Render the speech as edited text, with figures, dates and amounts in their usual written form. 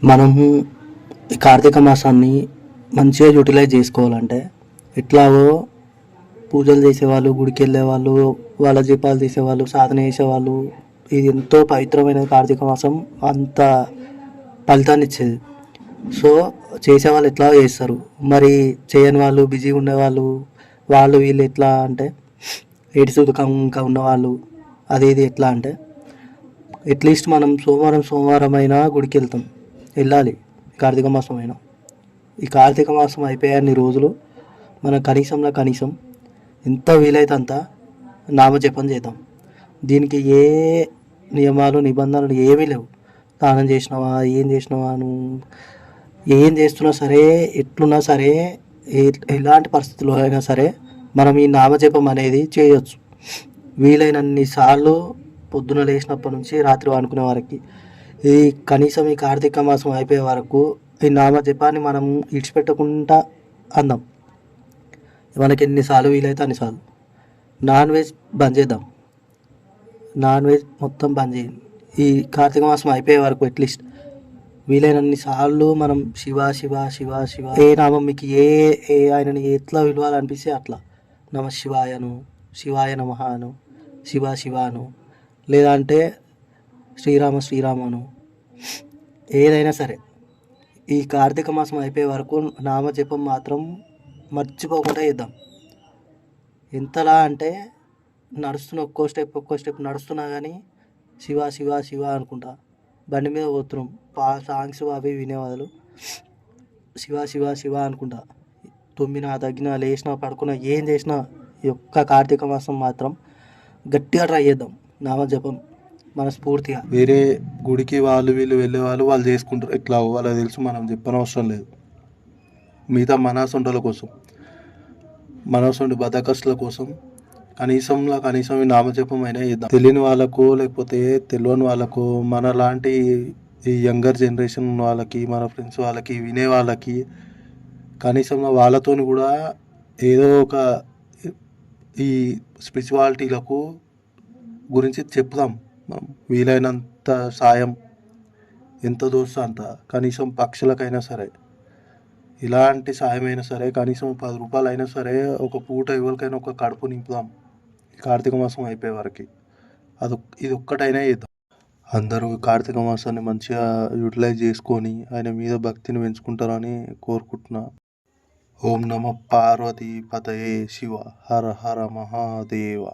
మనము ఈ కార్తీక మాసాన్ని మంచిగా యూటిలైజ్ చేసుకోవాలంటే ఎట్లాగో పూజలు చేసేవాళ్ళు, గుడికి వెళ్ళేవాళ్ళు, వాళ్ళ దీపాలు తీసేవాళ్ళు, సాధన చేసేవాళ్ళు, ఇది ఎంతో పవిత్రమైన కార్తీక మాసం అంత ఫలితాన్ని ఇచ్చేది. సో చేసేవాళ్ళు ఎట్లా చేస్తారు, మరి చేయని వాళ్ళు, బిజీగా ఉండేవాళ్ళు, వాళ్ళు వీళ్ళు ఎట్లా అంటే ఏడుసుకంగా ఉన్నవాళ్ళు అది ఇది ఎట్లా అంటే అట్లీస్ట్ మనం సోమవారం అయినా గుడికి వెళ్ళాలి. కార్తీక మాసం అయినా ఈ కార్తీక మాసం అయిపోయాన్ని రోజులు మనం కనీసం ఎంత వీలైతే అంత నామజపం చేద్దాం. దీనికి ఏ నియమాలు నిబంధనలు ఏమీ లేవు. స్నానం చేసినావా, ఏం చేసినావా, నువ్వు ఏం చేస్తున్నా సరే, ఎట్లున్నా సరే, ఎలాంటి పరిస్థితుల్లో అయినా సరే మనం ఈ నామజపం అనేది చేయొచ్చు. వీలైనన్ని సార్లు పొద్దున లేచినప్పటి నుంచి రాత్రి అనుకునే వరకు ఈ కనీసం ఈ కార్తీక మాసం అయిపోయే వరకు ఈ నామజపాన్ని మనం ఇడిచిపెట్టకుండా అందాం. మనకి ఎన్నిసార్లు వీలైతే అన్నిసార్లు. నాన్ వెజ్ బంద్ చేద్దాం. నాన్ వెజ్ మొత్తం బంద్ చేయండి ఈ కార్తీక మాసం అయిపోయే వరకు. అట్లీస్ట్ వీలైనన్ని సార్లు మనం శివ శివ శివ శివ ఏ నామం మీకు ఏ ఆయనని ఎట్లా విలువాలనిపిస్తే అట్లా, నమ శివాయను, శివాయ నమః అను, శివ శివాను, లేదంటే శ్రీరామను, ఏదైనా సరే ఈ కార్తీక మాసం అయిపోయే వరకు నామజపం మాత్రం మర్చిపోకుండా చేద్దాం. ఎంతలా అంటే నడుస్తున్న ఒక్కో స్టెప్ నడుస్తున్నా కానీ శివ శివ శివ అనుకుంటా బండి మీద పోతున్నాం, సాంగ్స్ అవి వినే బదులు శివ శివ శివ అనుకుంటా తుమ్మినా, తగ్గినా, లేచినా, పడుకున్నా, ఏం చేసినా ఈ ఒక్క కార్తీక మాసం మాత్రం గట్టిగా ట్రై చేద్దాం నామజపం మనస్ఫూర్తిగా. వేరే గుడికి వాళ్ళు వీళ్ళు వెళ్ళే వాళ్ళు చేసుకుంటారు, ఎట్లా వాళ్ళకి తెలుసు, మనం చెప్పనవసరం లేదు. మిగతా మనసొంటల కోసం, మనసొంటి బద్దకస్తుల కోసం కనీసం ఈ నామజపం అయినా చేద్దాం. తెలియని వాళ్ళకు, లేకపోతే తెలియని వాళ్ళకు, మన లాంటి ఈ యంగర్ జనరేషన్ ఉన్న వాళ్ళకి, మన ఫ్రెండ్స్ వాళ్ళకి, వినే వాళ్ళకి కనీసం వాళ్ళతో కూడా ఏదో ఒక ఈ స్పిరిచువాలిటీలకు గురించి చెప్దాం. వీలైనంత సాయం ఎంత దోస్తో అంత, కనీసం పక్షులకైనా సరే, ఇలాంటి సాయమైనా సరే, కనీసం 10 రూపాయలు అయినా సరే ఒక పూట ఎవరికైనా ఒక కడుపు నింపుదాం ఈ కార్తీక మాసం అయిపోయే వరకు. ఇది ఒక్కటైనా చేద్దాం. అందరూ కార్తీక మాసాన్ని మంచిగా యూటిలైజ్ చేసుకొని ఆయన మీద భక్తిని పెంచుకుంటారని కోరుకుంటున్నా. ఓం నమః పార్వతీ పతయే శివ హర హర మహాదేవ.